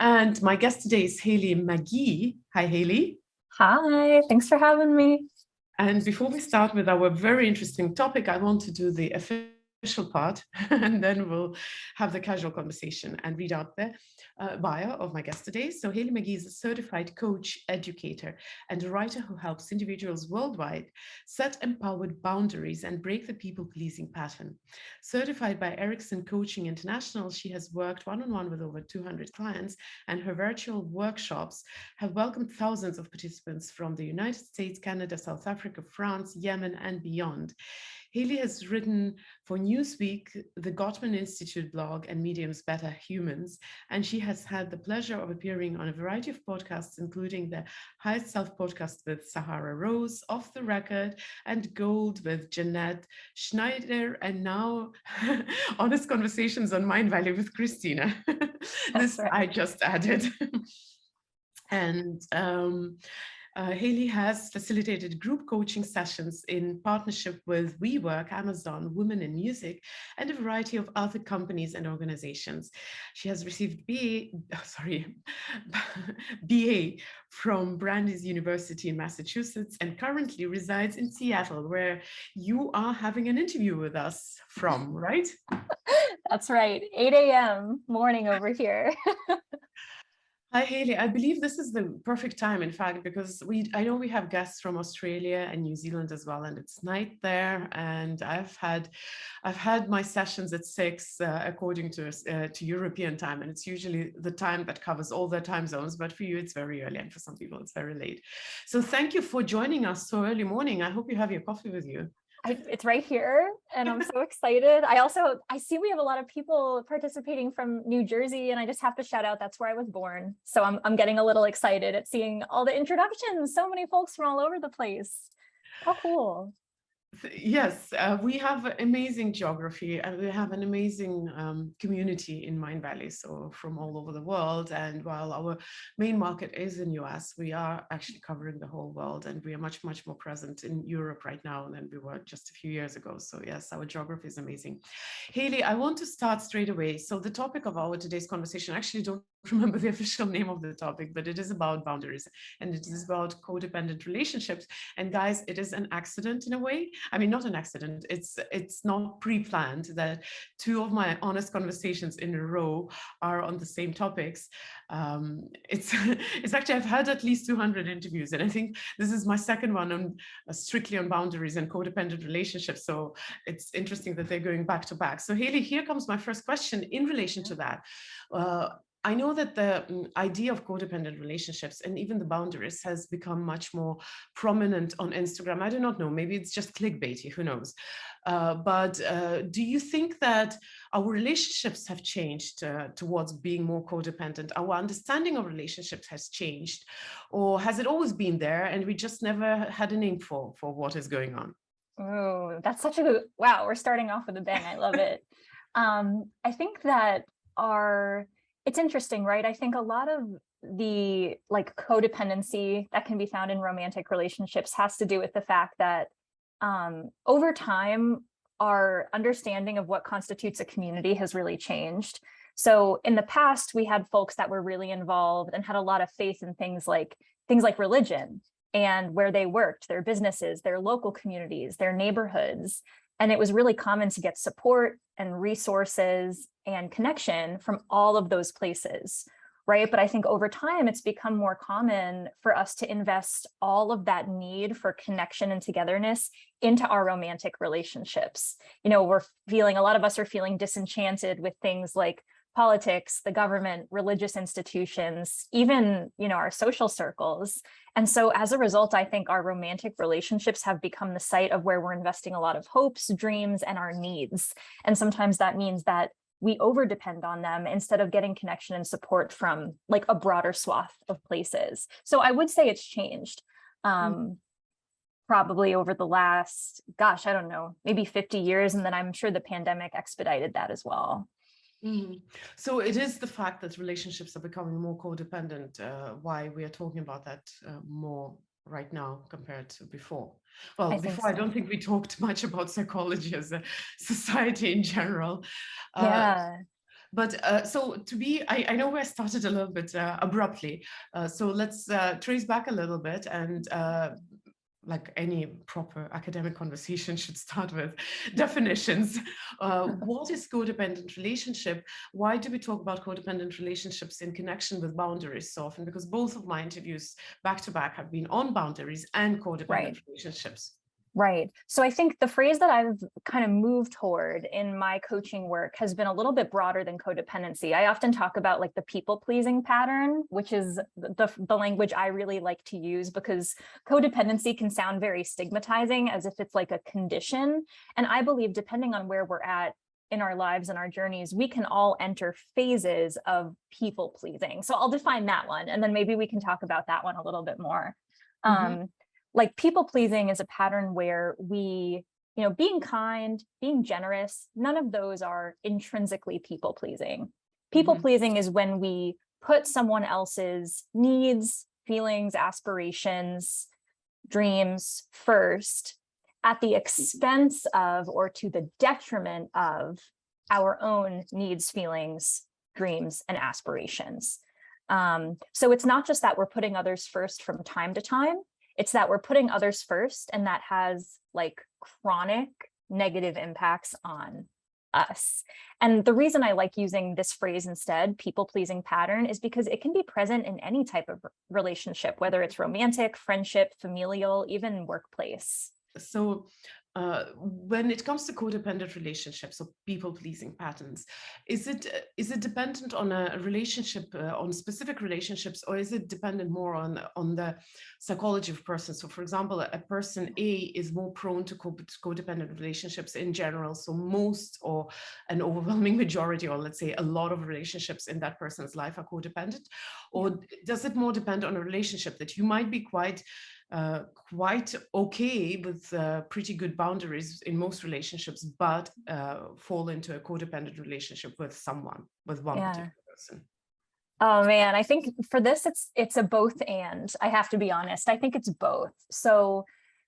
And my guest today is Hailey Maguee. Hi, Hailey. Hi, thanks for having me. And before we start with our very interesting topic, I want to do the official part, and then we'll have the casual conversation and read out the bio of my guest today. So Hailey Maguee is a certified coach, educator, and a writer who helps individuals worldwide set empowered boundaries and break the people-pleasing pattern. Certified by Ericsson Coaching International, she has worked one-on-one with over 200 clients, and her virtual workshops have welcomed thousands of participants from the United States, Canada, South Africa, France, Yemen, and beyond. Hailey has written for Newsweek, the Gottman Institute blog, and Medium's Better Humans, and she has had the pleasure of appearing on a variety of podcasts, including the High Self podcast with Sahara Rose, Off the Record, and Gold with Jeanette Schneider, and now Honest Conversations on Mind Valley with Christina. This Right. I just added. And Hailey has facilitated group coaching sessions in partnership with WeWork, Amazon, Women in Music, and a variety of other companies and organizations. She has received BA from Brandeis University in Massachusetts and currently resides in Seattle, where you are having an interview with us from, right? That's right, 8 a.m. morning over here. Hi, Hailey. I believe this is the perfect time, in fact, because I know we have guests from Australia and New Zealand as well, and it's night there. And I've had my sessions at 6 according to European time, and it's usually the time that covers all the time zones. But for you, it's very early, and for some people, it's very late. So thank you for joining us so early morning. I hope you have your coffee with you. It's right here, and I'm so excited. I see we have a lot of people participating from New Jersey, and I just have to shout out that's where I was born. So I'm getting a little excited at seeing all the introductions. So many folks from all over the place. How cool. Yes, we have amazing geography, and we have an amazing community in Mind Valley, so from all over the world. And while our main market is in US, we are actually covering the whole world, and we are much more present in Europe right now than we were just a few years ago. So yes, our geography is amazing. Hailey, I want to start straight away. So the topic of our today's conversation, I actually don't remember the official name of the topic, but it is about boundaries, and it is about codependent relationships. And guys, it is an accident in a way. I mean, not an accident. It's not pre-planned that two of my honest conversations in a row are on the same topics. It's actually, I've had at least 200 interviews, and I think this is my second one on strictly on boundaries and codependent relationships. So it's interesting that they're going back to back. So Hailey, here comes my first question in relation to that. I know that the idea of codependent relationships and even the boundaries has become much more prominent on Instagram. I do not know, maybe it's just clickbaity, who knows. But do you think that our relationships have changed towards being more codependent? Our understanding of relationships has changed, or has it always been there and we just never had a name for what is going on? Oh, that's such a good, wow, we're starting off with a bang. I love it. I think that it's interesting, right? I think a lot of the codependency that can be found in romantic relationships has to do with the fact that over time, our understanding of what constitutes a community has really changed. So in the past, we had folks that were really involved and had a lot of faith in things like religion and where they worked, their businesses, their local communities, their neighborhoods. And it was really common to get support and resources and connection from all of those places, right? But I think over time, it's become more common for us to invest all of that need for connection and togetherness into our romantic relationships. You know, a lot of us are feeling disenchanted with things like politics, the government, religious institutions, even, our social circles. And so as a result, I think our romantic relationships have become the site of where we're investing a lot of hopes, dreams, and our needs. And sometimes that means that we over depend on them instead of getting connection and support from a broader swath of places. So I would say it's changed probably over the last, I don't know, maybe 50 years. And then I'm sure the pandemic expedited that as well. So it is the fact that relationships are becoming more codependent, why we are talking about that more right now compared to before. Well, I don't think we talked much about psychology as a society in general. Yeah. But so to be, I know I started a little bit abruptly. So let's trace back a little bit and like any proper academic conversation should start with definitions. What is codependent relationship? Why do we talk about codependent relationships in connection with boundaries so often? Because both of my interviews back to back have been on boundaries and codependent relationships. Right. So I think the phrase that I've kind of moved toward in my coaching work has been a little bit broader than codependency. I often talk about like the people-pleasing pattern, which is the language I really like to use, because codependency can sound very stigmatizing, as if it's like a condition. And I believe, depending on where we're at in our lives and our journeys, we can all enter phases of people-pleasing. So I'll define that one, and then maybe we can talk about that one a little bit more. Like people pleasing is a pattern where we, being kind, being generous, none of those are intrinsically people pleasing. People pleasing is when we put someone else's needs, feelings, aspirations, dreams first at the expense of, or to the detriment of, our own needs, feelings, dreams, and aspirations. So it's not just that we're putting others first from time to time. It's that we're putting others first, and that has like chronic negative impacts on us. And the reason I like using this phrase instead, people-pleasing pattern, is because it can be present in any type of relationship, whether it's romantic, friendship, familial, even workplace. So when it comes to codependent relationships or people-pleasing patterns, is it dependent on a relationship, on specific relationships, or is it dependent more on the psychology of person? So for example, a person A is more prone to codependent relationships in general. So most, or an overwhelming majority, or let's say a lot of relationships in that person's life are codependent, or does it more depend on a relationship that you might be quite okay with pretty good boundaries in most relationships, but fall into a codependent relationship with one particular person? Oh man, I think for this, it's a both and. I have to be honest. I think it's both. So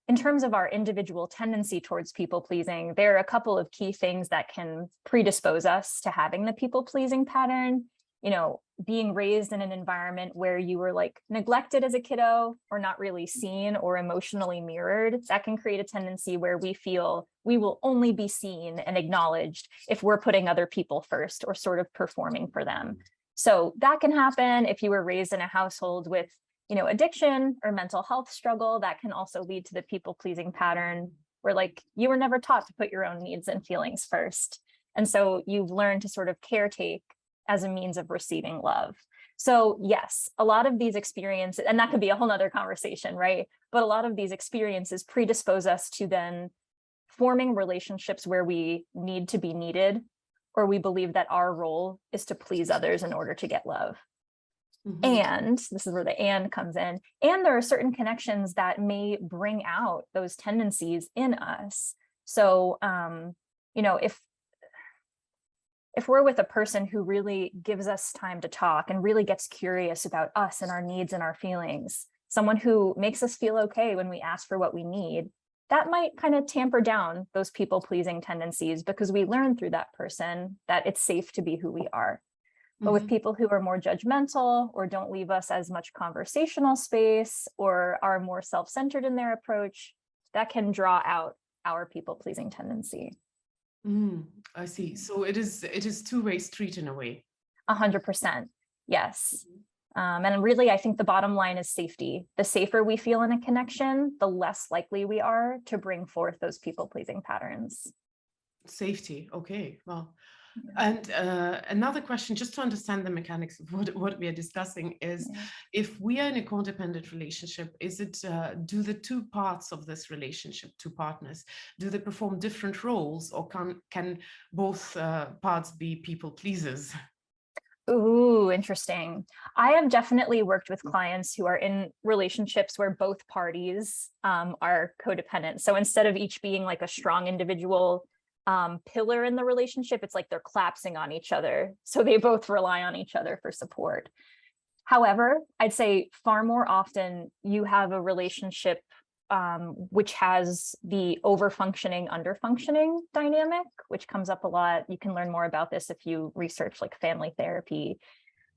in terms of our individual tendency towards people pleasing, there are a couple of key things that can predispose us to having the people pleasing pattern. Being raised in an environment where you were like neglected as a kiddo, or not really seen or emotionally mirrored, that can create a tendency where we feel we will only be seen and acknowledged if we're putting other people first or sort of performing for them. So that can happen if you were raised in a household with, addiction or mental health struggle. That can also lead to the people-pleasing pattern where like you were never taught to put your own needs and feelings first. And so you've learned to sort of caretake as a means of receiving love. So yes, a lot of these experiences, and that could be a whole nother conversation, right? But a lot of these experiences predispose us to then forming relationships where we need to be needed, or we believe that our role is to please others in order to get love. And this is where the and comes in. And there are certain connections that may bring out those tendencies in us. So, if we're with a person who really gives us time to talk and really gets curious about us and our needs and our feelings, someone who makes us feel okay when we ask for what we need, that might kind of tamper down those people-pleasing tendencies, because we learn through that person that it's safe to be who we are. But with people who are more judgmental, or don't leave us as much conversational space, or are more self-centered in their approach, that can draw out our people-pleasing tendency. I see. So it is two-way street in a way. 100%. Yes. And really, I think the bottom line is safety. The safer we feel in a connection, the less likely we are to bring forth those people-pleasing patterns. Safety. Okay. Well, and another question, just to understand the mechanics of what we are discussing, is if we are in a codependent relationship, is it do the two parts of this relationship, two partners, do they perform different roles, or can both parts be people pleasers? Ooh, interesting. I have definitely worked with clients who are in relationships where both parties are codependent. So instead of each being like a strong individual pillar in the relationship, it's like they're collapsing on each other. So they both rely on each other for support. However, I'd say far more often you have a relationship which has the over-functioning, under-functioning dynamic, which comes up a lot. You can learn more about this if you research like family therapy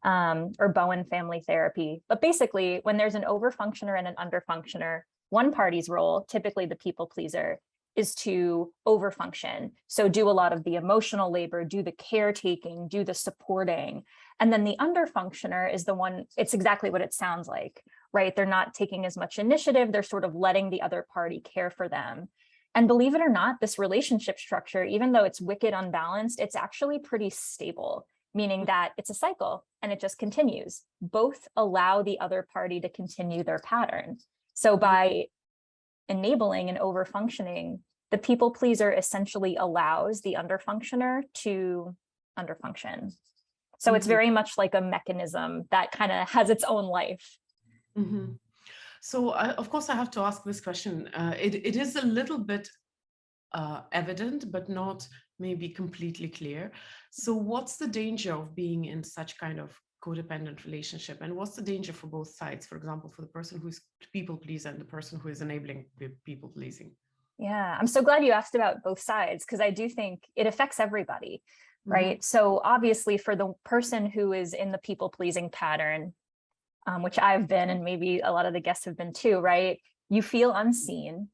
or Bowen family therapy. But basically, when there's an over-functioner and an under-functioner, one party's role, typically the people pleaser, is to overfunction. So do a lot of the emotional labor, do the caretaking, do the supporting. And then the underfunctioner is the one, it's exactly what it sounds like, right? They're not taking as much initiative. They're sort of letting the other party care for them. And believe it or not, this relationship structure, even though it's wicked unbalanced, it's actually pretty stable, meaning that it's a cycle and it just continues. Both allow the other party to continue their pattern. So by enabling and overfunctioning, the people pleaser essentially allows the underfunctioner to underfunction. So it's very much like a mechanism that kind of has its own life. So of course I have to ask this question. It is a little bit evident, but not maybe completely clear. So what's the danger of being in such kind of codependent relationship, and what's the danger for both sides? For example, for the person who's people pleasing and the person who is enabling people pleasing. Yeah, I'm so glad you asked about both sides, because I do think it affects everybody, right? So obviously for the person who is in the people pleasing pattern, which I've been, and maybe a lot of the guests have been too, right? You feel unseen,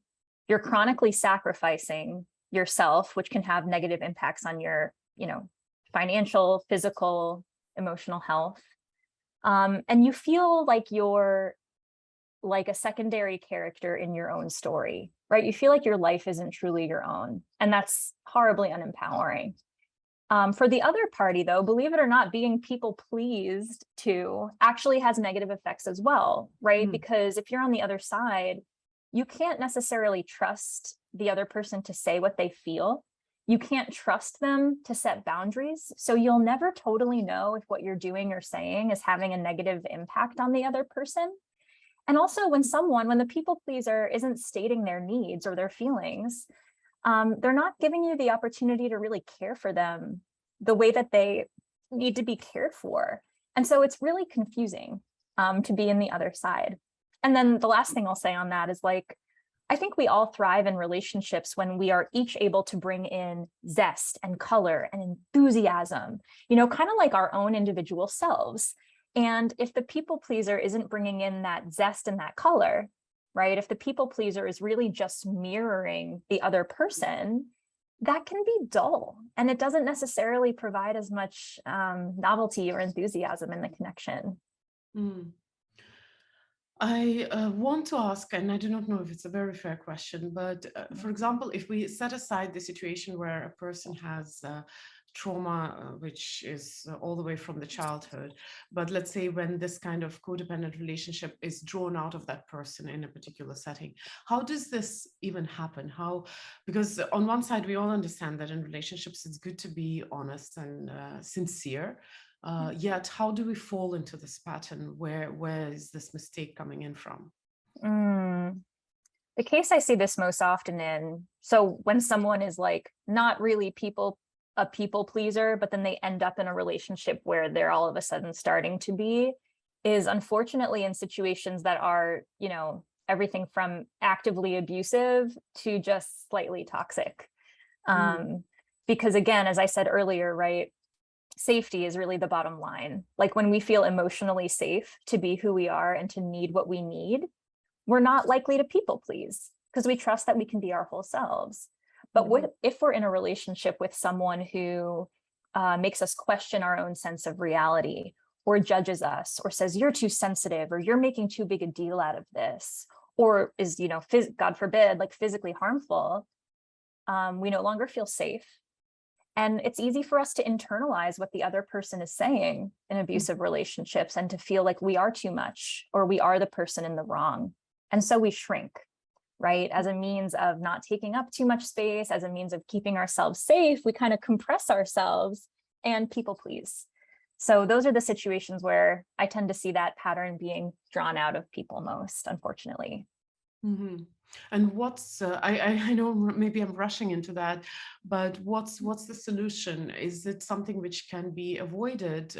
you're chronically sacrificing yourself, which can have negative impacts on your, financial, physical, emotional health. And you feel like you're like a secondary character in your own story, right? You feel like your life isn't truly your own, and that's horribly unempowering. For the other party, though, believe it or not, being people pleased too actually has negative effects as well, right? Because if you're on the other side, you can't necessarily trust the other person to say what they feel. You can't trust them to set boundaries. So you'll never totally know if what you're doing or saying is having a negative impact on the other person. And also when the people pleaser isn't stating their needs or their feelings, they're not giving you the opportunity to really care for them the way that they need to be cared for. And so it's really confusing to be in the other side. And then the last thing I'll say on that is, like, I think we all thrive in relationships when we are each able to bring in zest and color and enthusiasm, kind of like our own individual selves. And if the people pleaser isn't bringing in that zest and that color, right? If the people pleaser is really just mirroring the other person, that can be dull, and it doesn't necessarily provide as much novelty or enthusiasm in the connection. I want to ask, and I do not know if it's a very fair question, but for example, if we set aside the situation where a person has trauma, which is all the way from the childhood, but let's say when this kind of codependent relationship is drawn out of that person in a particular setting, how does this even happen? Because on one side, we all understand that in relationships, it's good to be honest and sincere. Yet, how do we fall into this pattern? Where is this mistake coming in from? The case I see this most often in, so when someone is like not really a people pleaser, but then they end up in a relationship where they're all of a sudden starting to be, is unfortunately in situations that are, everything from actively abusive to just slightly toxic. Because again, as I said earlier, right, safety is really the bottom line. Like when we feel emotionally safe to be who we are and to need what we need, we're not likely to people please because we trust that we can be our whole selves. But if we're in a relationship with someone who makes us question our own sense of reality, or judges us, or says you're too sensitive, or you're making too big a deal out of this, or is, God forbid, like physically harmful, we no longer feel safe. And it's easy for us to internalize what the other person is saying in abusive relationships and to feel like we are too much or we are the person in the wrong. And so we shrink, right? As a means of not taking up too much space, as a means of keeping ourselves safe, we kind of compress ourselves and people please. So those are the situations where I tend to see that pattern being drawn out of people most, unfortunately. And what's I know maybe I'm rushing into that, but what's the solution? Is it something which can be avoided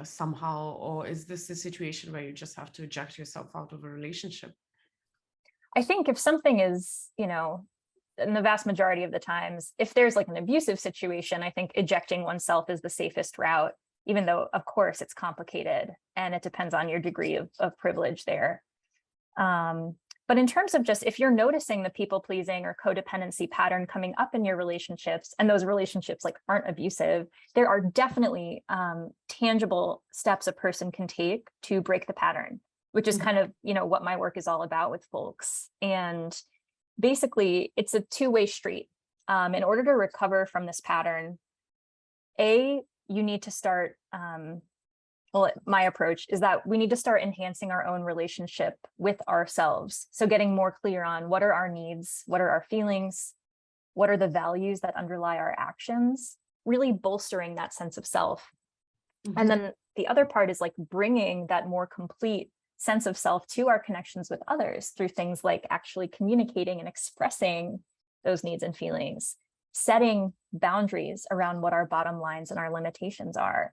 somehow, or is this a situation where you just have to eject yourself out of a relationship? I think if something is, in the vast majority of the times, if there's like an abusive situation, I think ejecting oneself is the safest route, even though, of course, it's complicated and it depends on your degree of privilege there. But in terms of just if you're noticing the people pleasing or codependency pattern coming up in your relationships, and those relationships like aren't abusive, there are definitely tangible steps a person can take to break the pattern, which is kind of, what my work is all about with folks. And basically, it's a two-way street. In order to recover from this pattern, you need to start, my approach is that we need to start enhancing our own relationship with ourselves. So getting more clear on what are our needs, what are our feelings, what are the values that underlie our actions, really bolstering that sense of self. And then the other part is like bringing that more complete sense of self to our connections with others through things like actually communicating and expressing those needs and feelings, setting boundaries around what our bottom lines and our limitations are,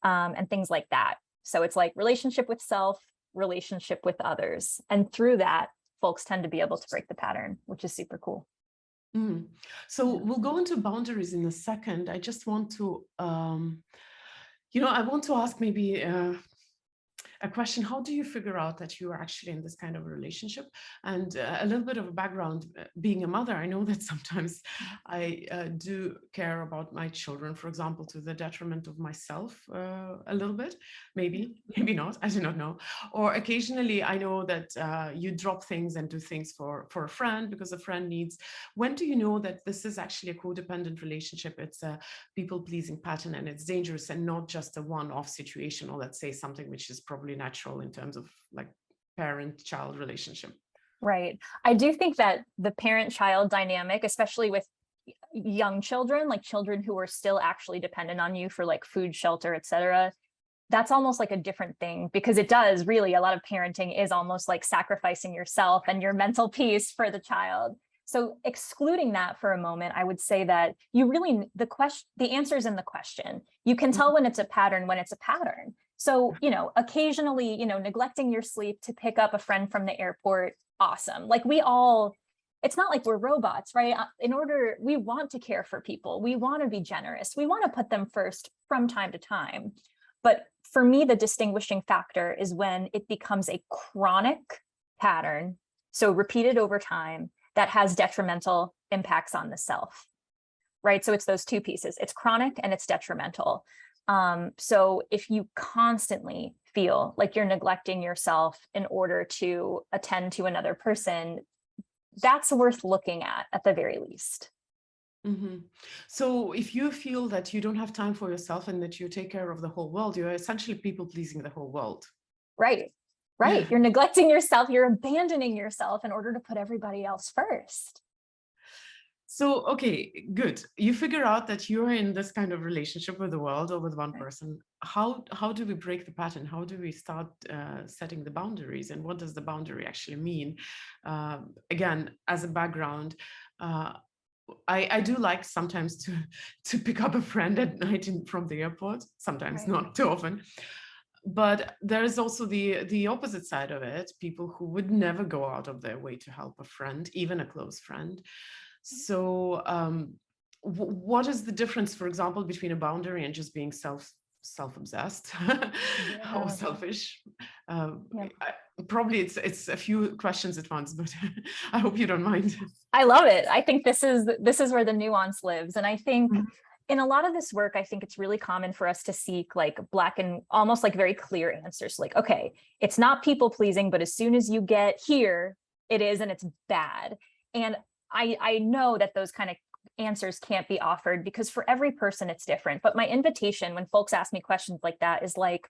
and things like that. So it's like relationship with self, relationship with others. And through that, folks tend to be able to break the pattern, which is super cool. So we'll go into boundaries in a second. I just want to, I want to ask maybe a question. How do you figure out that you are actually in this kind of a relationship? And a little bit of a background, being a mother, I know that sometimes I do care about my children, for example, to the detriment of myself a little bit, maybe not, I do not know. Or occasionally I know that you drop things and do things for a friend because a friend needs. When do you know that this is actually a codependent relationship? It's a people-pleasing pattern and it's dangerous and not just a one-off situation, or let's say something which is probably natural in terms of like parent-child relationship. Right. I do think that the parent-child dynamic, especially with young children, like children who are still actually dependent on you for like food, shelter, etc., that's almost like a different thing, because it does really, a lot of parenting is almost like sacrificing yourself and your mental peace for the child. So excluding that for a moment, I would say that you really, the answer is in the question. You can tell when it's a pattern, when it's a pattern. So, occasionally, neglecting your sleep to pick up a friend from the airport, awesome. Like it's not like we're robots, right? We want to care for people. We want to be generous. We want to put them first from time to time. But for me, the distinguishing factor is when it becomes a chronic pattern, so repeated over time, that has detrimental impacts on the self, right? So it's those two pieces. It's chronic and it's detrimental. So if you constantly feel like you're neglecting yourself in order to attend to another person, that's worth looking at the very least. So if you feel that you don't have time for yourself and that you take care of the whole world, you're essentially people pleasing the whole world. Right. You're neglecting yourself. You're abandoning yourself in order to put everybody else first. So, okay, good. You figure out that you're in this kind of relationship with the world or with one person. How do we break the pattern? How do we start setting the boundaries? And what does the boundary actually mean? Again, as a background, I do like sometimes to pick up a friend at night from the airport, sometimes not too often. But there is also the opposite side of it, people who would never go out of their way to help a friend, even a close friend. So what is the difference, for example, between a boundary and just being self-obsessed or selfish? Probably it's a few questions at once, but I hope you don't mind. I love it. I think this is where the nuance lives. And I think in a lot of this work, I think it's really common for us to seek like black and almost like very clear answers. Like, okay, it's not people pleasing, but as soon as you get here, it is, and it's bad. And I know that those kind of answers can't be offered because for every person it's different. But my invitation when folks ask me questions like that is like,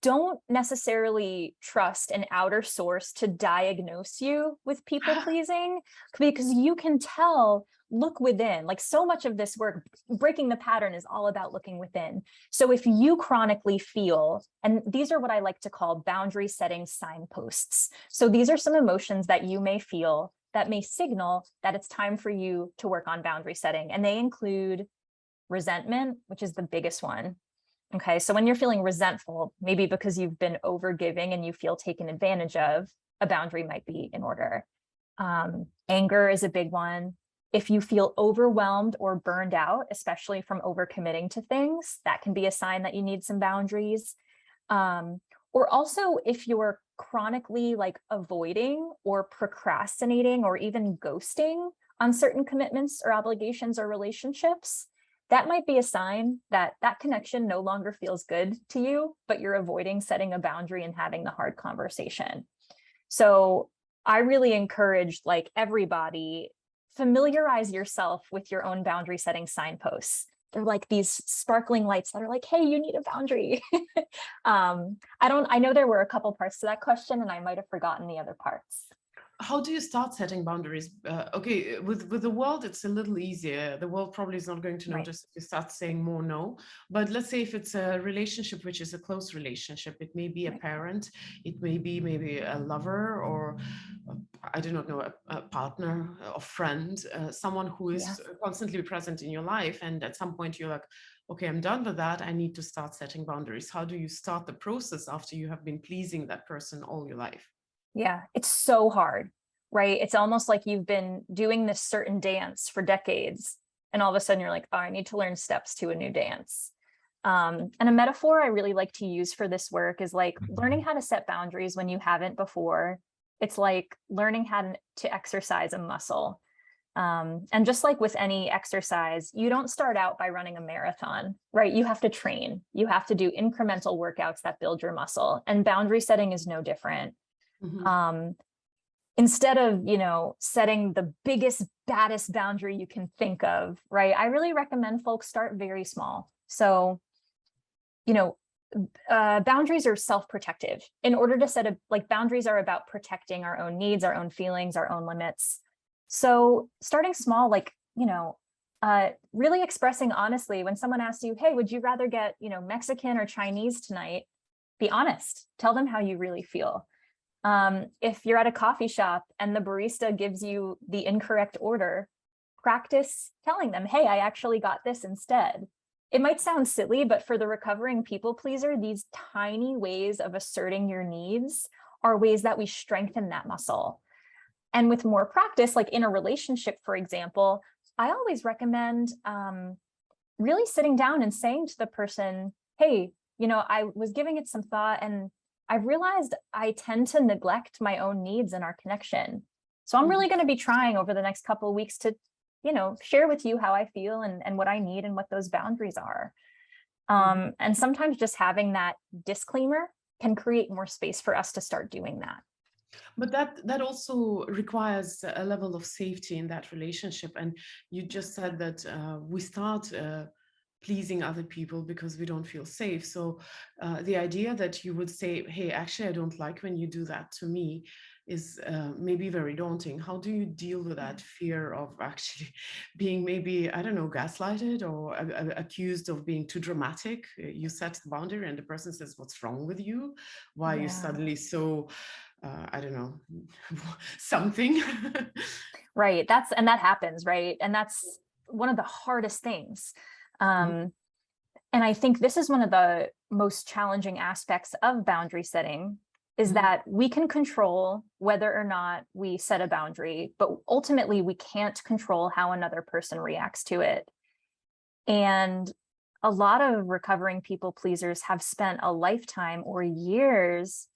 don't necessarily trust an outer source to diagnose you with people pleasing, because you can tell, look within. Like so much of this work, breaking the pattern, is all about looking within. So if you chronically feel, and these are what I like to call boundary setting signposts. So these are some emotions that you may feel that may signal that it's time for you to work on boundary setting. And they include resentment, which is the biggest one. Okay, so when you're feeling resentful, maybe because you've been overgiving and you feel taken advantage of, a boundary might be in order. Anger is a big one. If you feel overwhelmed or burned out, especially from overcommitting to things, that can be a sign that you need some boundaries. Or also if you're chronically like avoiding or procrastinating or even ghosting on certain commitments or obligations or relationships, that might be a sign that that connection no longer feels good to you, but you're avoiding setting a boundary and having the hard conversation. So I really encourage like everybody, familiarize yourself with your own boundary setting signposts. They're like these sparkling lights that are like, hey, you need a boundary. I know there were a couple parts to that question and I might have forgotten the other parts. How do you start setting boundaries? Okay, with the world, it's a little easier. The world probably is not going to notice if you start saying more no. But let's say if it's a relationship, which is a close relationship, it may be a parent, it may be maybe a lover, or I do not know, a partner or friend, someone who is constantly present in your life. And at some point you're like, okay, I'm done with that. I need to start setting boundaries. How do you start the process after you have been pleasing that person all your life? Yeah, it's so hard, right? It's almost like you've been doing this certain dance for decades, and all of a sudden you're like, oh, I need to learn steps to a new dance. And a metaphor I really like to use for this work is like learning how to set boundaries when you haven't before. It's like learning how to exercise a muscle. And just like with any exercise, you don't start out by running a marathon, right? You have to train. You have to do incremental workouts that build your muscle, and boundary setting is no different. Instead of, setting the biggest, baddest boundary you can think of, right? I really recommend folks start very small. So, boundaries are self-protective. In order to set boundaries are about protecting our own needs, our own feelings, our own limits. So starting small, really expressing honestly when someone asks you, hey, would you rather get, Mexican or Chinese tonight? Be honest. Tell them how you really feel. If you're at a coffee shop and the barista gives you the incorrect order, practice telling them, hey, I actually got this instead. It might sound silly, but for the recovering people pleaser, these tiny ways of asserting your needs are ways that we strengthen that muscle. And with more practice, like in a relationship, for example, I always recommend really sitting down and saying to the person, hey, I was giving it some thought and I've realized I tend to neglect my own needs in our connection. So I'm really going to be trying over the next couple of weeks to, share with you how I feel and what I need and what those boundaries are. And sometimes just having that disclaimer can create more space for us to start doing that. But that also requires a level of safety in that relationship. And you just said that we start pleasing other people because we don't feel safe. So the idea that you would say, hey, actually, I don't like when you do that to me is maybe very daunting. How do you deal with that fear of actually being maybe, I don't know, gaslighted or accused of being too dramatic? You set the boundary and the person says, what's wrong with you? Why are you suddenly so, I don't know, something? Right. That happens, right? And that's one of the hardest things. And I think this is one of the most challenging aspects of boundary setting is that we can control whether or not we set a boundary, but ultimately we can't control how another person reacts to it. And a lot of recovering people pleasers have spent a lifetime or years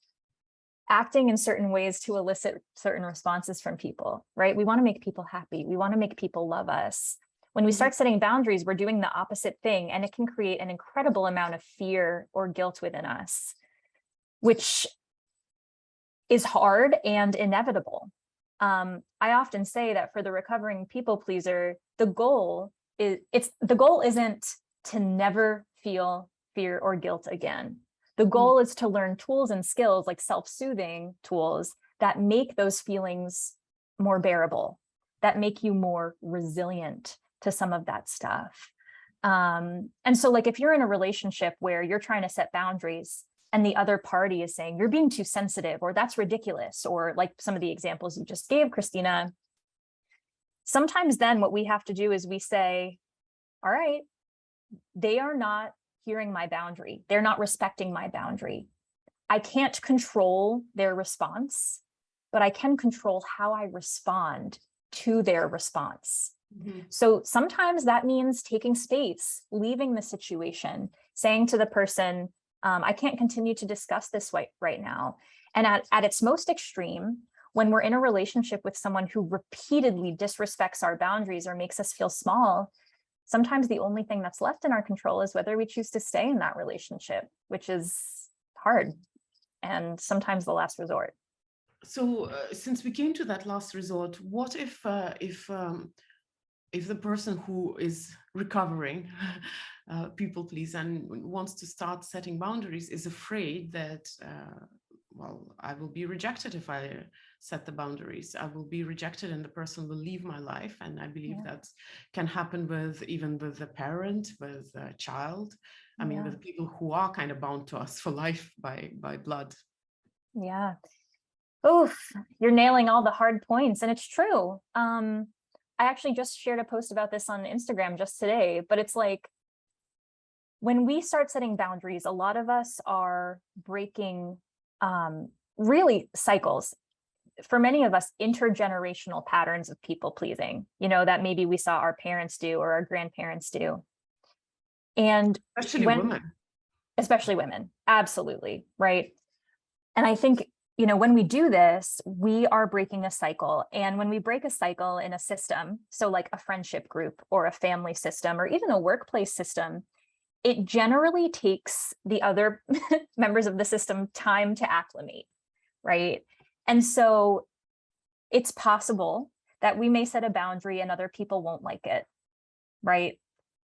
acting in certain ways to elicit certain responses from people, right? We want to make people happy. We want to make people love us. When we start setting boundaries, we're doing the opposite thing, and it can create an incredible amount of fear or guilt within us, which is hard and inevitable. I often say that for the recovering people pleaser, the goal isn't to never feel fear or guilt again. The goal is to learn tools and skills like self-soothing tools that make those feelings more bearable, that make you more resilient to some of that stuff. And so if you're in a relationship where you're trying to set boundaries and the other party is saying you're being too sensitive or that's ridiculous, or like some of the examples you just gave, Christina, sometimes then what we have to do is we say, all right, they are not hearing my boundary. They're not respecting my boundary. I can't control their response. but I can control how I respond to their response. Mhm. So sometimes that means taking space, leaving the situation, saying to the person, I can't continue to discuss this right now. And at its most extreme, when we're in a relationship with someone who repeatedly disrespects our boundaries or makes us feel small, sometimes the only thing that's left in our control is whether we choose to stay in that relationship, which is hard and sometimes the last resort. So since we came to that last resort, what if the person who is recovering people please and wants to start setting boundaries is afraid that well, I will be rejected if I set the boundaries. I will be rejected and the person will leave my life. And I believe that can happen with even with a parent, with a child. I mean, with people who are kind of bound to us for life by blood. Yeah. Oof, you're nailing all the hard points. And it's true. I actually just shared a post about this on Instagram just today, but it's like, when we start setting boundaries, a lot of us are breaking really cycles. For many of us, intergenerational patterns of people pleasing, that maybe we saw our parents do or our grandparents do. And especially women, absolutely, right? And I think, when we do this, we are breaking a cycle. And when we break a cycle in a system, so like a friendship group or a family system or even a workplace system, it generally takes the other members of the system time to acclimate, right? And so it's possible that we may set a boundary and other people won't like it, right?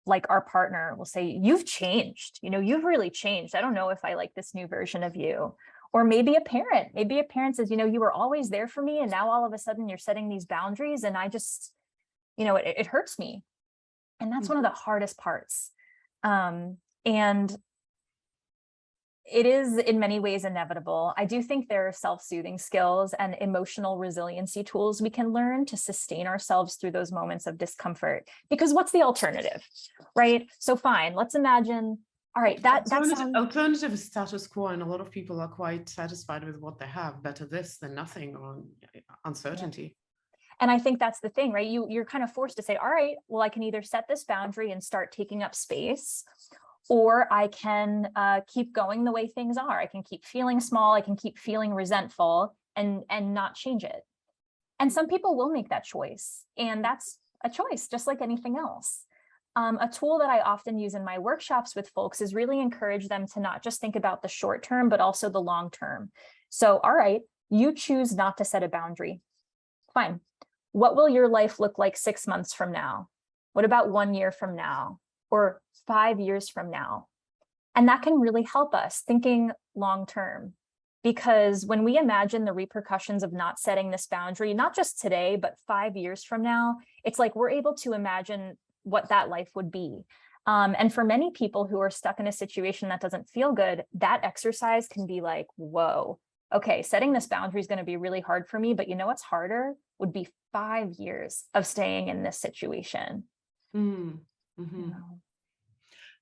Like our partner will say, you've changed, you've really changed. I don't know if I like this new version of you. Or maybe a parent says, you were always there for me. And now all of a sudden you're setting these boundaries and I just, it hurts me. And that's one of the hardest parts. And it is in many ways inevitable. I do think there are self-soothing skills and emotional resiliency tools we can learn to sustain ourselves through those moments of discomfort. Because what's the alternative, right? So fine, let's imagine, all right, alternative is status quo, and a lot of people are quite satisfied with what they have. Better this than nothing, or uncertainty. Yeah. And I think that's the thing, right? You're kind of forced to say, all right, well, I can either set this boundary and start taking up space, or I can keep going the way things are. I can keep feeling small. I can keep feeling resentful and not change it. And some people will make that choice. And that's a choice, just like anything else. A tool that I often use in my workshops with folks is really encourage them to not just think about the short term, but also the long term. So, all right, you choose not to set a boundary. Fine. What will your life look like 6 months from now? What about 1 year from now? Or 5 years from now? And that can really help us thinking long term. Because when we imagine the repercussions of not setting this boundary, not just today, but 5 years from now, it's like we're able to imagine what that life would be. And for many people who are stuck in a situation that doesn't feel good, that exercise can be like, whoa, okay, setting this boundary is going to be really hard for me, but what's harder would be 5 years of staying in this situation. Mm-hmm.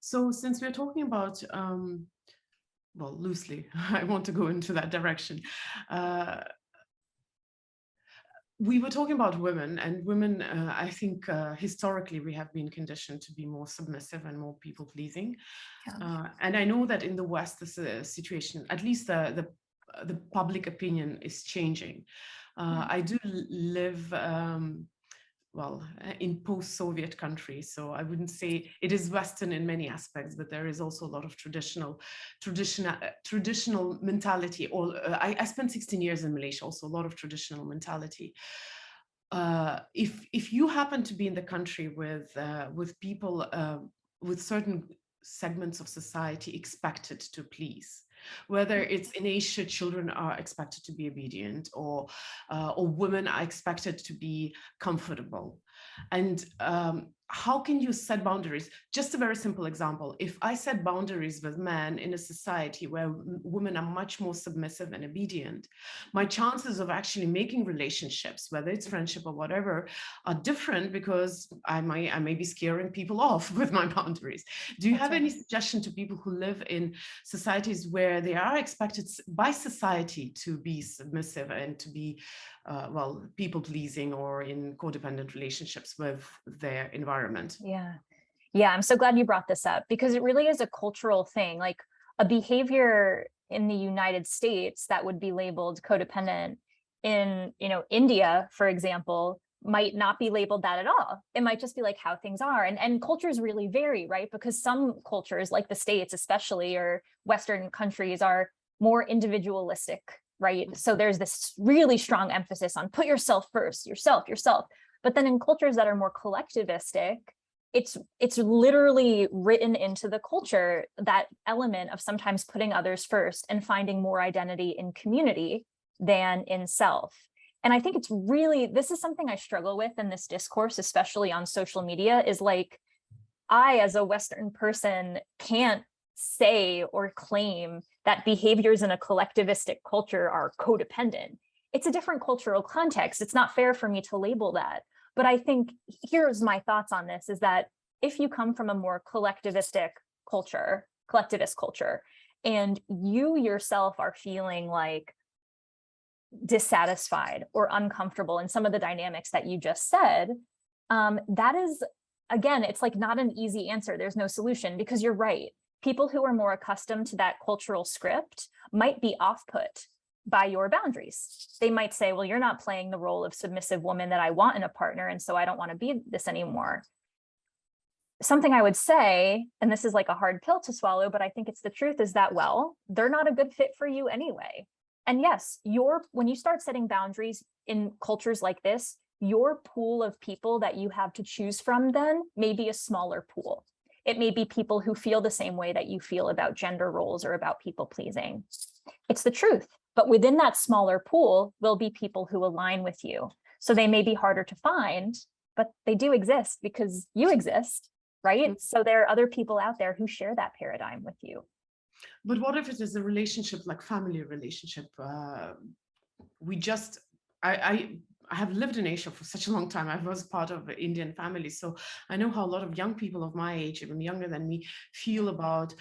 So since we're talking about, well, loosely, I want to go into that direction. We were talking about women, and women, I think historically we have been conditioned to be more submissive and more people-pleasing. Yeah. And I know that in the West, this situation, at least the public opinion is changing. I do live, well, in post-Soviet countries, so I wouldn't say it is Western in many aspects, but there is also a lot of traditional mentality. Or I spent 16 years in Malaysia, also a lot of traditional mentality. If you happen to be in the country with people with certain segments of society expected to please, whether it's in Asia, children are expected to be obedient, or women are expected to be comfortable. And how can you set boundaries? Just a very simple example. If I set boundaries with men in a society where women are much more submissive and obedient, my chances of actually making relationships, whether it's friendship or whatever, are different because I may be scaring people off with my boundaries. Do you have any suggestion to people who live in societies where they are expected by society to be submissive and to be well, people pleasing or in codependent relationships with their environment? Yeah, I'm so glad you brought this up, because it really is a cultural thing. Like, a behavior in the United States that would be labeled codependent in, India, for example, might not be labeled that at all. It might just be like how things are. And cultures really vary, right? Because some cultures, like the States especially, or Western countries, are more individualistic, right? So there's this really strong emphasis on put yourself first, yourself. But then in cultures that are more collectivistic, it's literally written into the culture, that element of sometimes putting others first and finding more identity in community than in self. And I think this is something I struggle with in this discourse, especially on social media, is like, I, as a Western person, can't say or claim that behaviors in a collectivistic culture are codependent. It's a different cultural context. It's not fair for me to label that. But I think here's my thoughts on this, is that if you come from a more collectivist culture, and you yourself are feeling like dissatisfied or uncomfortable in some of the dynamics that you just said, that is, again, it's like not an easy answer. There's no solution, because you're right. People who are more accustomed to that cultural script might be off-put by your boundaries. They might say, well, you're not playing the role of submissive woman that I want in a partner, and so I don't want to be this anymore. Something I would say, and this is like a hard pill to swallow, but I think it's the truth, is that, well, they're not a good fit for you anyway. And yes, when you start setting boundaries in cultures like this, your pool of people that you have to choose from then may be a smaller pool. It may be people who feel the same way that you feel about gender roles or about people pleasing. It's the truth. But within that smaller pool will be people who align with you. So they may be harder to find, but they do exist because you exist, right? So there are other people out there who share that paradigm with you. But what if it is a relationship, like family relationship? I have lived in Asia for such a long time. I was part of an Indian family, so I know how a lot of young people of my age, even younger than me, feel about,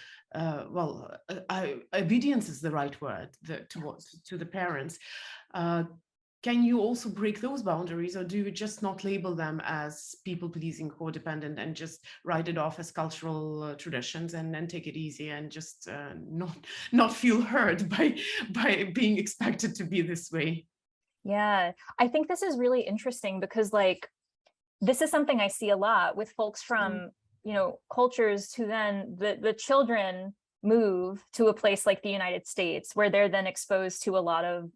obedience is the right word to the parents. Can you also break those boundaries, or do you just not label them as people-pleasing, codependent, and just write it off as cultural traditions and then take it easy and just not feel hurt by being expected to be this way? Yeah, I think this is really interesting, because like, this is something I see a lot with folks from, cultures who then the children move to a place like the United States, where they're then exposed to a lot of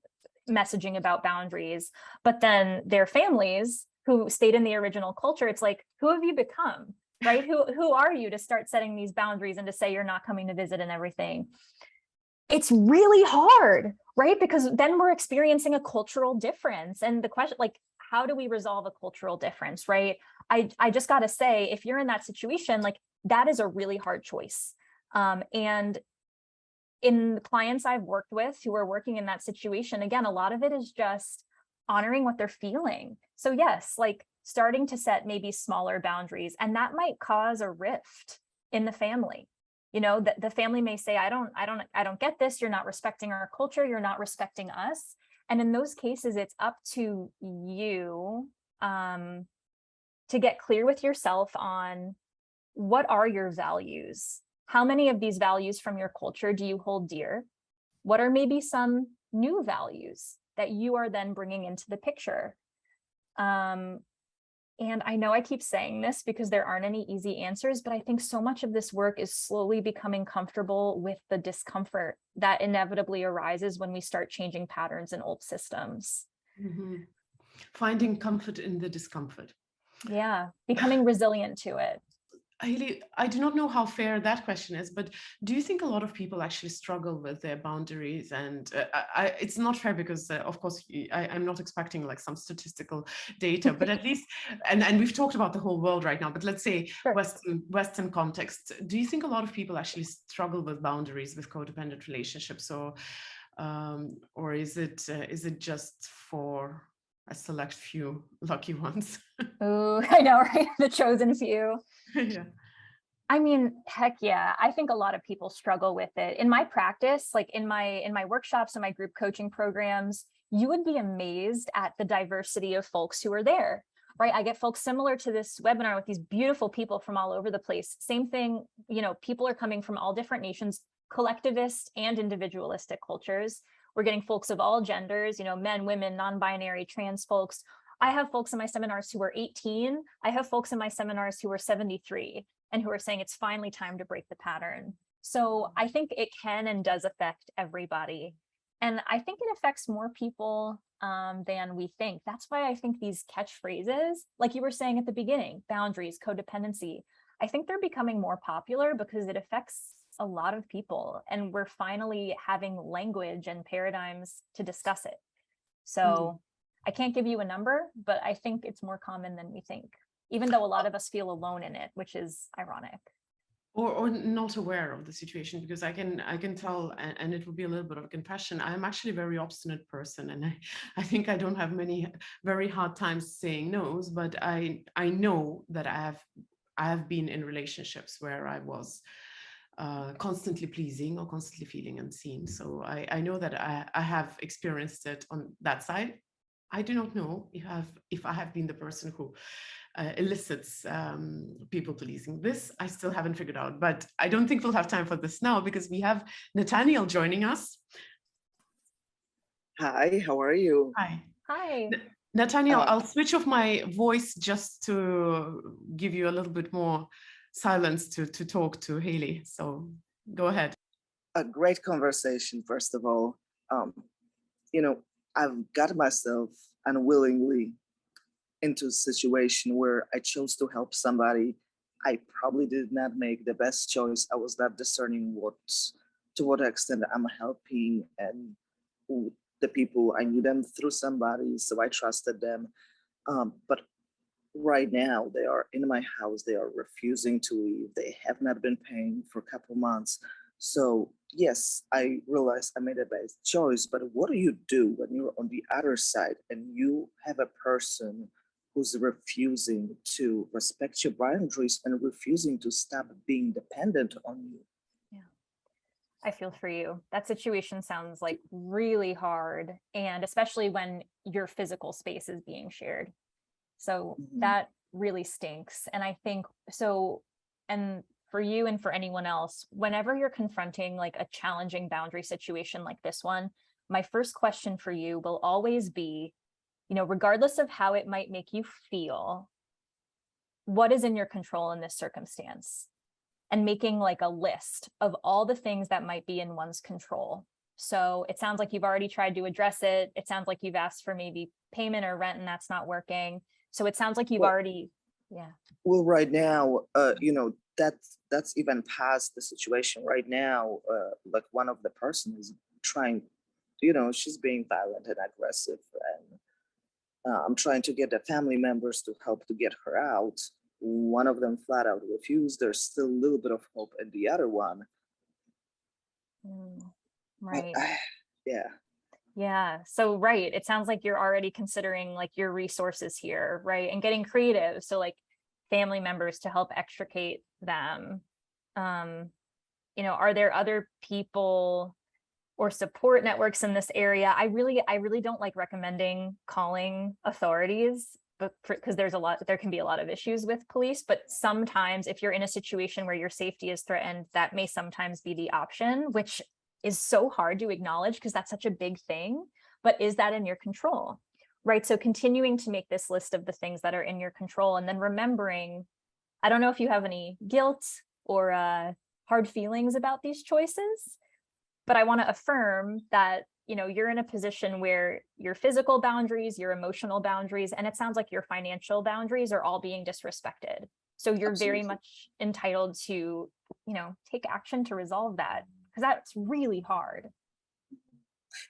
messaging about boundaries, but then their families who stayed in the original culture, it's like, who have you become, right? Who are you to start setting these boundaries and to say you're not coming to visit and everything? It's really hard, right? Because then we're experiencing a cultural difference. And the question, like, how do we resolve a cultural difference, right? I just got to say, if you're in that situation, like, that is a really hard choice. And in the clients I've worked with who are working in that situation, again, a lot of it is just honoring what they're feeling. So yes, like starting to set maybe smaller boundaries, and that might cause a rift in the family. The family may say, I don't get this. You're not respecting our culture. You're not respecting us. And in those cases, it's up to you to get clear with yourself on, what are your values? How many of these values from your culture do you hold dear? What are maybe some new values that you are then bringing into the picture? And I know I keep saying this because there aren't any easy answers, but I think so much of this work is slowly becoming comfortable with the discomfort that inevitably arises when we start changing patterns in old systems. Mm-hmm. Finding comfort in the discomfort. Yeah, becoming resilient to it. Hailey, I do not know how fair that question is, but do you think a lot of people actually struggle with their boundaries? And it's not fair because, of course, I'm not expecting like some statistical data, but at least, and we've talked about the whole world right now, but let's say Sure. Western context. Do you think a lot of people actually struggle with boundaries with codependent relationships, or is it just for a select few lucky ones? Oh, I know, right? The chosen few. Yeah. I mean, heck yeah. I think a lot of people struggle with it. In my practice, like in my workshops and my group coaching programs, you would be amazed at the diversity of folks who are there, right? I get folks similar to this webinar with these beautiful people from all over the place. Same thing, people are coming from all different nations, collectivist and individualistic cultures. We're getting folks of all genders, men, women, non-binary, trans folks. I have folks in my seminars who are 18. I have folks in my seminars who are 73 and who are saying it's finally time to break the pattern. So I think it can and does affect everybody. And I think it affects more people than we think. That's why I think these catchphrases, like you were saying at the beginning, boundaries, codependency, I think they're becoming more popular because it affects a lot of people. And we're finally having language and paradigms to discuss it. So I can't give you a number, but I think it's more common than we think, even though a lot of us feel alone in it, which is ironic. Or not aware of the situation, because I can tell, and it will be a little bit of a confession. I'm actually a very obstinate person, and I think I don't have many very hard times saying no's, but I know that I have been in relationships where I was constantly pleasing or constantly feeling unseen. So I know that I have experienced it on that side. I do not know if I have been the person who elicits people pleasing. This I still haven't figured out, but I don't think we'll have time for this now because we have Nathaniel joining us. Hi, how are you? Hi. Hi. Nathaniel, I'll switch off my voice just to give you a little bit more silence to talk to Hailey. So go ahead. A great conversation, first of all. I've got myself unwillingly into a situation where I chose to help somebody. I probably did not make the best choice. I was not discerning to what extent I'm helping, and the people, I knew them through somebody, so I trusted them. But right now, they are in my house. They are refusing to leave. They have not been paying for a couple months. So yes, I realize I made a bad choice, but what do you do when you're on the other side and you have a person who's refusing to respect your boundaries and refusing to stop being dependent on you? Yeah, I feel for you. That situation sounds like really hard, and especially when your physical space is being shared. So that really stinks. And I think so, and for you and for anyone else, whenever you're confronting like a challenging boundary situation like this one, my first question for you will always be, regardless of how it might make you feel, what is in your control in this circumstance? And making like a list of all the things that might be in one's control. So it sounds like you've already tried to address it. It sounds like you've asked for maybe payment or rent and that's not working. So it sounds like you've already, yeah. Well, right now, that's even past the situation. Right now, like one of the person is trying, she's being violent and aggressive, and I'm trying to get the family members to help to get her out. One of them flat out refused. There's still a little bit of hope in the other one. Right. Yeah. Yeah. So, right. It sounds like you're already considering like your resources here, right? And getting creative. So like family members to help extricate them. Are there other people or support networks in this area? I really don't like recommending calling authorities, but because there can be a lot of issues with police, but sometimes if you're in a situation where your safety is threatened, that may sometimes be the option, which is so hard to acknowledge because that's such a big thing. But is that in your control? Right. So continuing to make this list of the things that are in your control, and then remembering, I don't know if you have any guilt or hard feelings about these choices, but I want to affirm that, you're in a position where your physical boundaries, your emotional boundaries, and it sounds like your financial boundaries are all being disrespected. So you're very Absolutely. much entitled to, take action to resolve that, because that's really hard.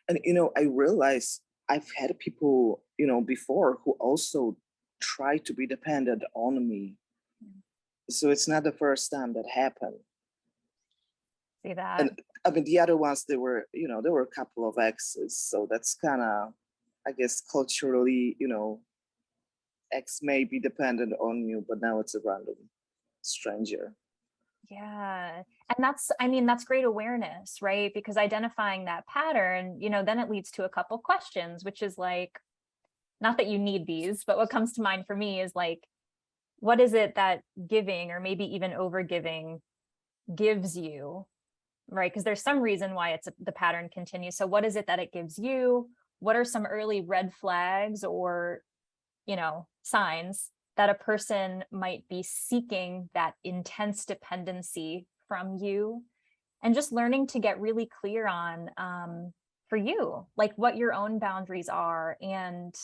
And I realize I've had people, before who also try to be dependent on me. So it's not the first time that happened. See that? And I mean, the other ones, there were a couple of exes. So that's kind of, I guess, culturally, ex may be dependent on you, but now it's a random stranger. Yeah. And that's great awareness, right? Because identifying that pattern, then it leads to a couple questions, which is like, not that you need these, but what comes to mind for me is like, what is it that giving, or maybe even over giving, gives you, right? Because there's some reason why the pattern continues. So what is it that it gives you? What are some early red flags or, signs that a person might be seeking that intense dependency from you? And just learning to get really clear on, for you, like what your own boundaries are, and,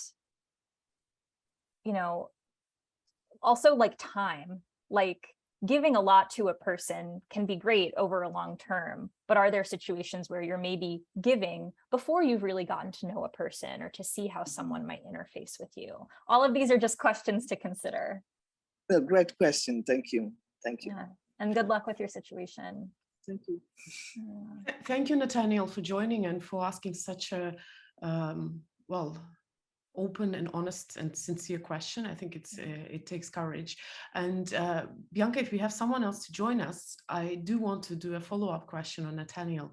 also like time, like giving a lot to a person can be great over a long term, but are there situations where you're maybe giving before you've really gotten to know a person or to see how someone might interface with you? All of these are just questions to consider. A great question. Thank you. Thank you. Yeah. And good luck with your situation. Thank you. Thank you, Nathaniel, for joining and for asking such a, open and honest and sincere question. I think it takes courage. And Bianca, if we have someone else to join us, I do want to do a follow-up question on Nathaniel.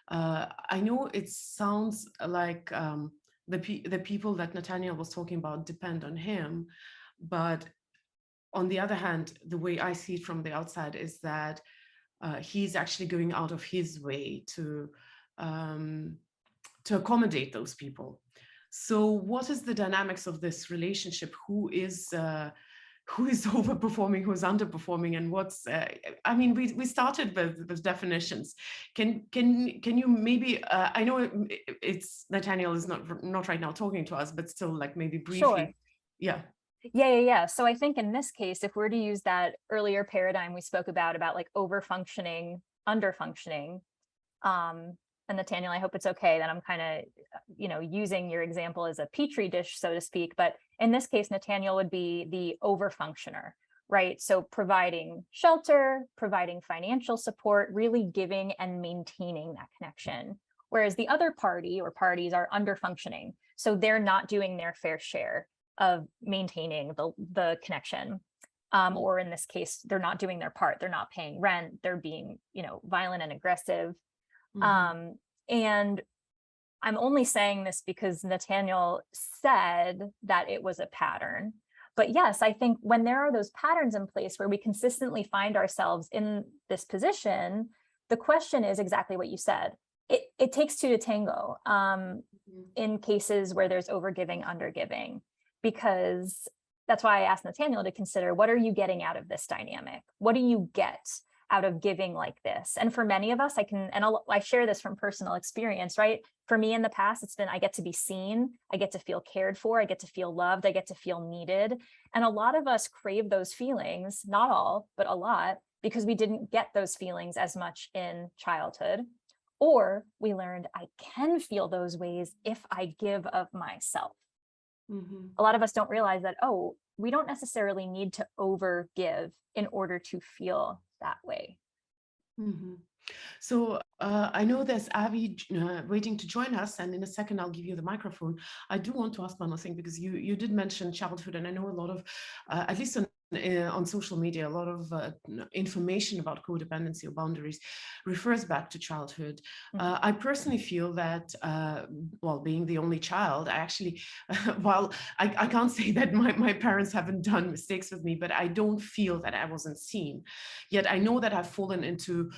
I know it sounds like the people that Nathaniel was talking about depend on him, but on the other hand, the way I see it from the outside is that he's actually going out of his way to accommodate those people. So what is the dynamics of this relationship? Who is overperforming, who's underperforming, and what's? I mean, we started with definitions. Can you maybe? I know it's Nathaniel is not right now talking to us, but still, like maybe briefly. Sure. Yeah. So I think in this case, if we're to use that earlier paradigm we spoke about like over-functioning, under-functioning, and Nathaniel, I hope it's okay that I'm kind of, using your example as a petri dish, so to speak. But in this case, Nathaniel would be the over-functioner, right? So providing shelter, providing financial support, really giving and maintaining that connection. Whereas the other party or parties are under-functioning. So they're not doing their fair share of maintaining the connection. Or in this case, they're not doing their part. They're not paying rent. They're being, violent and aggressive. Mm-hmm. And I'm only saying this because Nathaniel said that it was a pattern. But yes, I think when there are those patterns in place where we consistently find ourselves in this position, the question is exactly what you said. It takes two to tango in cases where there's overgiving, undergiving, because that's why I asked Nathaniel to consider, what are you getting out of this dynamic? What do you get out of giving like this? And for many of us, I share this from personal experience, right? For me in the past, it's been, I get to be seen, I get to feel cared for, I get to feel loved, I get to feel needed. And a lot of us crave those feelings, not all, but a lot, because we didn't get those feelings as much in childhood. Or we learned I can feel those ways if I give of myself. Mm-hmm. A lot of us don't realize that, we don't necessarily need to over give in order to feel that way. Mm-hmm. So I know there's Avi waiting to join us, and in a second I'll give you the microphone. I do want to ask one more thing, because you did mention childhood, and I know a lot of, at least on social media, a lot of information about codependency or boundaries refers back to childhood. Mm-hmm. I personally feel that, being the only child, I actually, while I can't say that my parents haven't done mistakes with me, but I don't feel that I wasn't seen. Yet I know that I've fallen into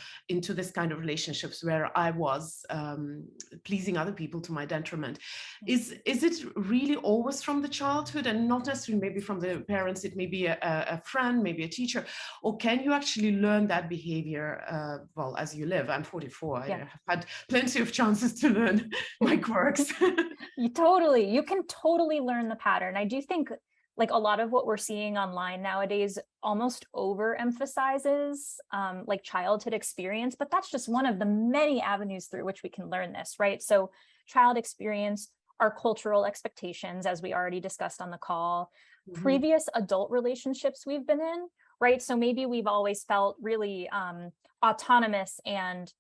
this kind of relationships where I was pleasing other people to my detriment. Is it really always from the childhood, and not necessarily maybe from the parents? It may be a friend, maybe a teacher, or can you actually learn that behavior as you live? I'm 44. Yeah. I have had plenty of chances to learn my quirks. You can totally learn the pattern. I do think like a lot of what we're seeing online nowadays almost overemphasizes like childhood experience, but that's just one of the many avenues through which we can learn this, right? So child experience, our cultural expectations, as we already discussed on the call, previous adult relationships we've been in, right? So maybe we've always felt really autonomous and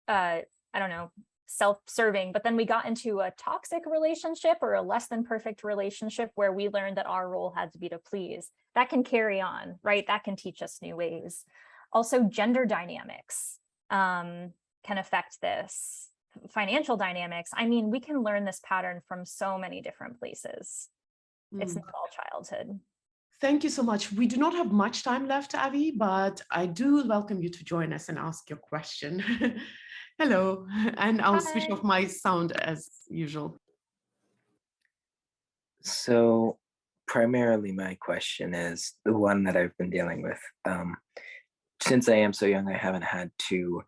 I don't know, self-serving, but then we got into a toxic relationship or a less than perfect relationship where we learned that our role had to be to please. That can carry on, right? That can teach us new ways. Also, gender dynamics can affect this. Financial dynamics. I mean, we can learn this pattern from so many different places. It's not all childhood. Thank you so much. We do not have much time left, Avi, but I do welcome you to join us and ask your question. Hello, and I'll switch off my sound as usual. So primarily my question is the one that I've been dealing with. Since I am so young, I haven't had to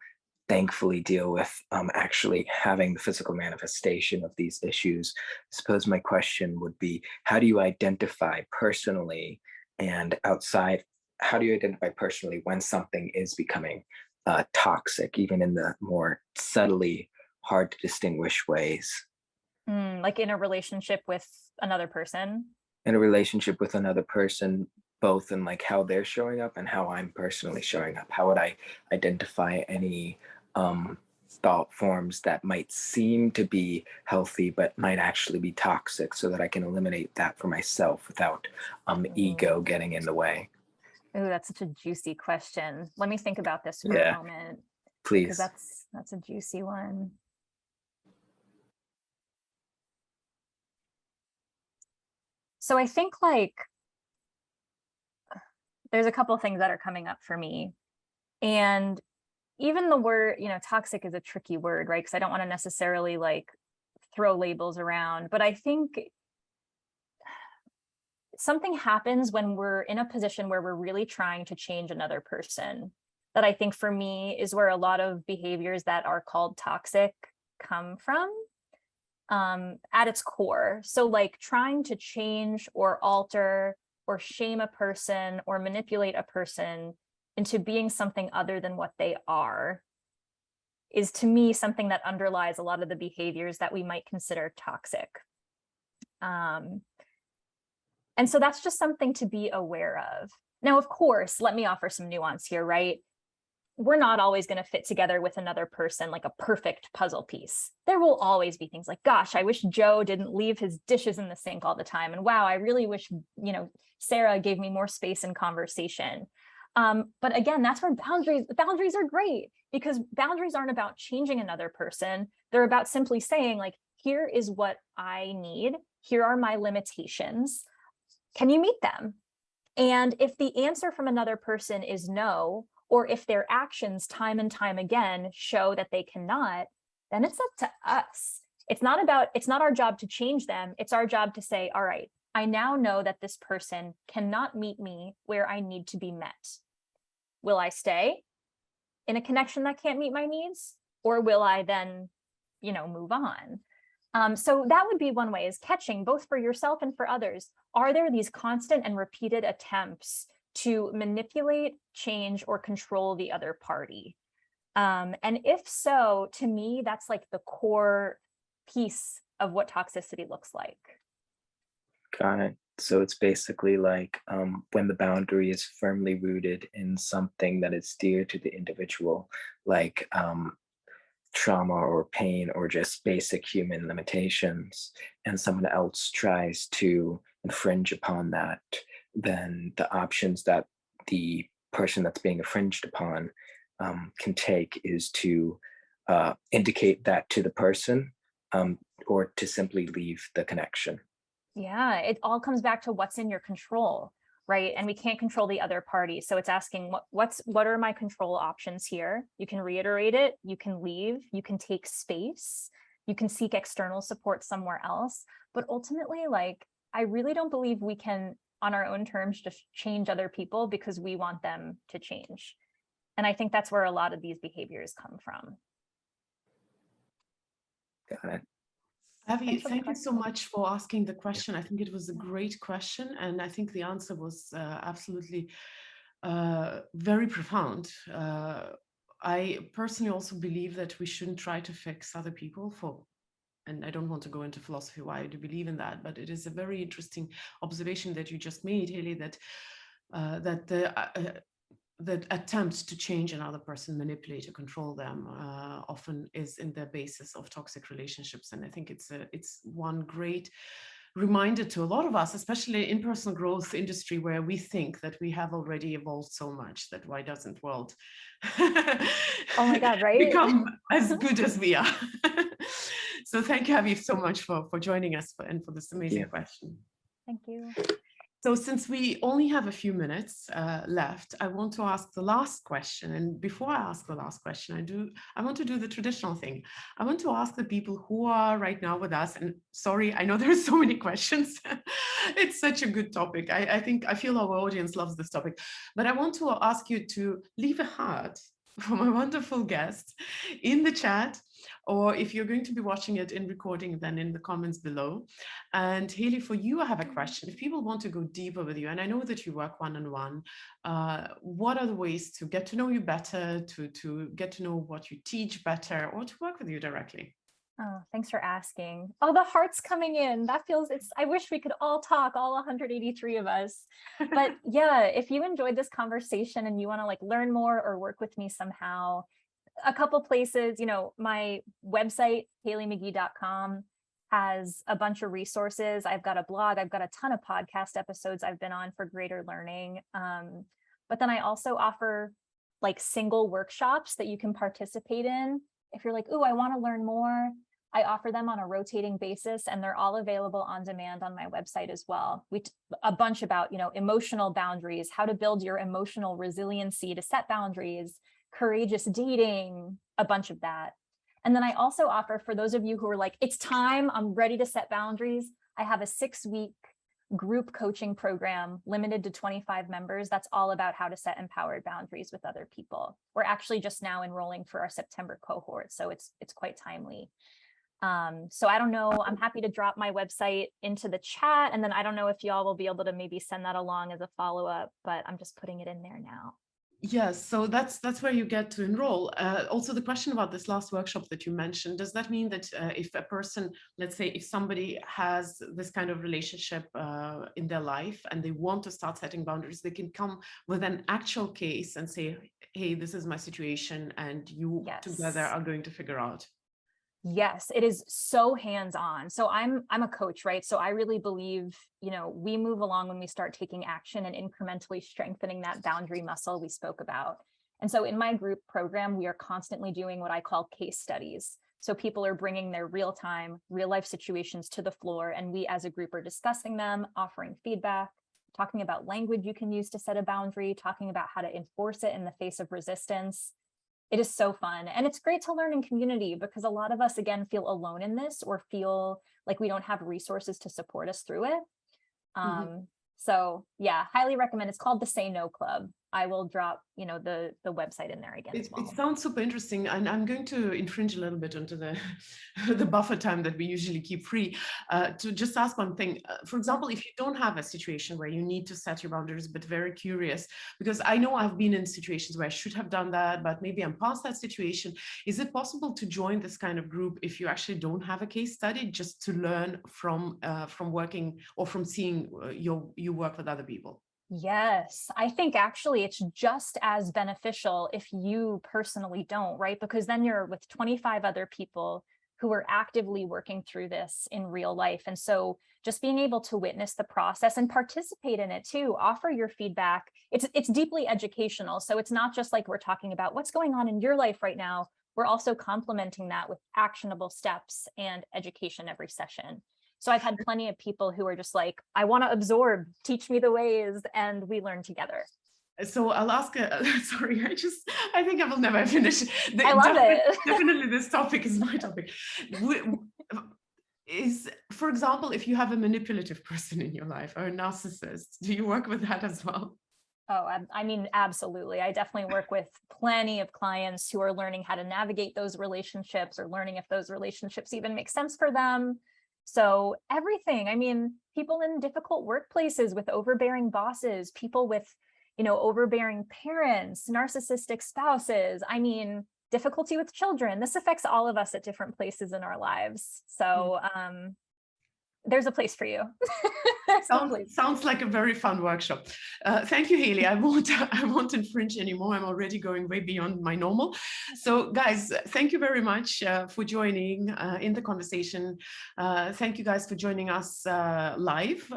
thankfully deal with actually having the physical manifestation of these issues. I suppose my question would be, how do you identify personally and outside, how do you identify personally when something is becoming toxic, even in the more subtly hard to distinguish ways? Like in a relationship with another person? In a relationship with another person, both in like how they're showing up and how I'm personally showing up. How would I identify any thought forms that might seem to be healthy but might actually be toxic, so that I can eliminate that for myself without ego getting in the way? Oh, that's such a juicy question. Let me think about this for a moment. Please. Because that's a juicy one. So I think like there's a couple things that are coming up for me. And even the word, you know, toxic is a tricky word, right? Because I don't want to necessarily like throw labels around, but I think something happens when we're in a position where we're really trying to change another person. That I think for me is where a lot of behaviors that are called toxic come from at its core. So like trying to change or alter or shame a person or manipulate a person into being something other than what they are is, to me, something that underlies a lot of the behaviors that we might consider toxic. And so that's just something to be aware of. Now, of course, let me offer some nuance here, right? We're not always going to fit together with another person like a perfect puzzle piece. There will always be things like, gosh, I wish Joe didn't leave his dishes in the sink all the time. And wow, I really wish, you know, Sarah gave me more space in conversation. But again, that's where boundaries are great, because boundaries aren't about changing another person. They're about simply saying like, here is what I need. Here are my limitations. Can you meet them? And if the answer from another person is no, or if their actions time and time again show that they cannot, then it's up to us. It's not our job to change them. It's our job to say, all right, I now know that this person cannot meet me where I need to be met. Will I stay in a connection that can't meet my needs? Or will I then, you know, move on? So that would be one way, is catching, both for yourself and for others. Are there these constant and repeated attempts to manipulate, change, or control the other party? And if so, to me, that's like the core piece of what toxicity looks like. Got it. So it's basically like when the boundary is firmly rooted in something that is dear to the individual, like trauma or pain or just basic human limitations, and someone else tries to infringe upon that, then the options that the person that's being infringed upon can take is to indicate that to the person, or to simply leave the connection. Yeah, it all comes back to what's in your control, right? And we can't control the other party. So it's asking what are my control options here? You can reiterate it, you can leave, you can take space, you can seek external support somewhere else. But ultimately, like, I really don't believe we can, on our own terms, just change other people because we want them to change. And I think that's where a lot of these behaviors come from. Got it. Avi, for the thank you so question. much for asking the question. I think it was a great question, and I think the answer was absolutely very profound. I personally also believe that we shouldn't try to fix other people and I don't want to go into philosophy why I do believe in that, but it is a very interesting observation that you just made, Hailey, that that attempt to change another person, manipulate or control them, often is in the basis of toxic relationships. And I think it's one great reminder to a lot of us, especially in personal growth industry, where we think that we have already evolved so much that why doesn't world Oh my God, right? become as good as we are? So thank you, Avi, so much for joining us and for this amazing question. Thank you. So since we only have a few minutes left, I want to ask the last question. And before I ask the last question, I want to do the traditional thing. I want to ask the people who are right now with us, and sorry, I know there's so many questions. It's such a good topic. I feel our audience loves this topic, but I want to ask you to leave a heart for my wonderful guest in the chat, or if you're going to be watching it in recording, then in the comments below. And Hailey, for you, I have a question. If people want to go deeper with you, and I know that you work one-on-one, what are the ways to get to know you better, to get to know what you teach better, or to work with you directly? Oh, thanks for asking. Oh, the heart's coming in. That feels, I wish we could all talk, all 183 of us. But yeah, if you enjoyed this conversation and you want to like learn more or work with me somehow, a couple places, my website, HaileyMaguee.com, has a bunch of resources. I've got a blog. I've got a ton of podcast episodes I've been on for greater learning. But then I also offer like single workshops that you can participate in. If you're like, ooh, I want to learn more, I offer them on a rotating basis, and they're all available on demand on my website as well. A bunch about, emotional boundaries, how to build your emotional resiliency to set boundaries, courageous dating, a bunch of that. And then I also offer, for those of you who are like, it's time, I'm ready to set boundaries, I have a 6-week group coaching program limited to 25 members. That's all about how to set empowered boundaries with other people. We're actually just now enrolling for our September cohort, so it's quite timely. So I don't know, I'm happy to drop my website into the chat, and then I don't know if y'all will be able to maybe send that along as a follow-up, but I'm just putting it in there now. Yes, so that's where you get to enroll. Also, the question about this last workshop that you mentioned, does that mean that if a person, let's say, if somebody has this kind of relationship in their life and they want to start setting boundaries, they can come with an actual case and say, hey, this is my situation, and you together are going to figure out? Yes, it is so hands-on. So I'm a coach, right? So I really believe, we move along when we start taking action and incrementally strengthening that boundary muscle we spoke about. And so in my group program, we are constantly doing what I call case studies. So people are bringing their real-time, real-life situations to the floor, and we as a group are discussing them, offering feedback, talking about language you can use to set a boundary, talking about how to enforce it in the face of resistance. It is so fun. And it's great to learn in community, because a lot of us, again, feel alone in this or feel like we don't have resources to support us through it. So yeah, highly recommend. It's called the Say No Club. I will drop, the website in there again as well. It sounds super interesting, and I'm going to infringe a little bit onto the buffer time that we usually keep free to just ask one thing. For example, if you don't have a situation where you need to set your boundaries, but very curious, because I know I've been in situations where I should have done that, but maybe I'm past that situation. Is it possible to join this kind of group if you actually don't have a case study, just to learn from working or from seeing you work with other people? Yes, I think actually it's just as beneficial if you personally don't, right? Because then you're with 25 other people who are actively working through this in real life. And so just being able to witness the process and participate in it too, offer your feedback. It's deeply educational. So it's not just like we're talking about what's going on in your life right now. We're also complementing that with actionable steps and education every session. So I've had plenty of people who are just like, I want to absorb, teach me the ways, and we learn together. So I'll ask, sorry, I think I will never finish. I love it. Definitely this topic is my topic. For example, if you have a manipulative person in your life or a narcissist, do you work with that as well? Oh, I mean, absolutely. I definitely work with plenty of clients who are learning how to navigate those relationships or learning if those relationships even make sense for them. So everything, I mean, people in difficult workplaces with overbearing bosses, people with, you know, overbearing parents, narcissistic spouses, I mean, difficulty with children. This affects all of us at different places in our lives. So there's a place for you. Sounds like a very fun workshop. Thank you, Hailey. I won't infringe anymore. I'm already going way beyond my normal. So guys, thank you very much for joining in the conversation. Thank you guys for joining us live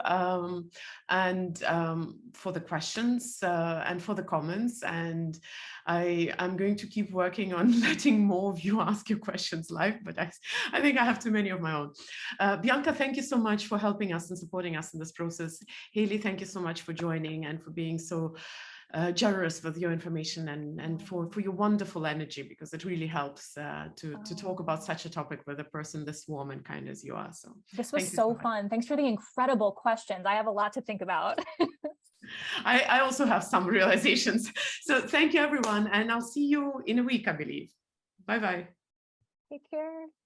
and for the questions and for the comments. And I'm going to keep working on letting more of you ask your questions live, but I think I have too many of my own. Bianca, thank you so much for helping us and supporting us in this process. Hailey, thank you so much for joining and for being so generous with your information and for your wonderful energy, because it really helps to talk about such a topic with a person this warm and kind as you are. So this was so fun. Thanks for the incredible questions. I have a lot to think about. I also have some realizations. So thank you, everyone. And I'll see you in a week, I believe. Bye-bye. Take care.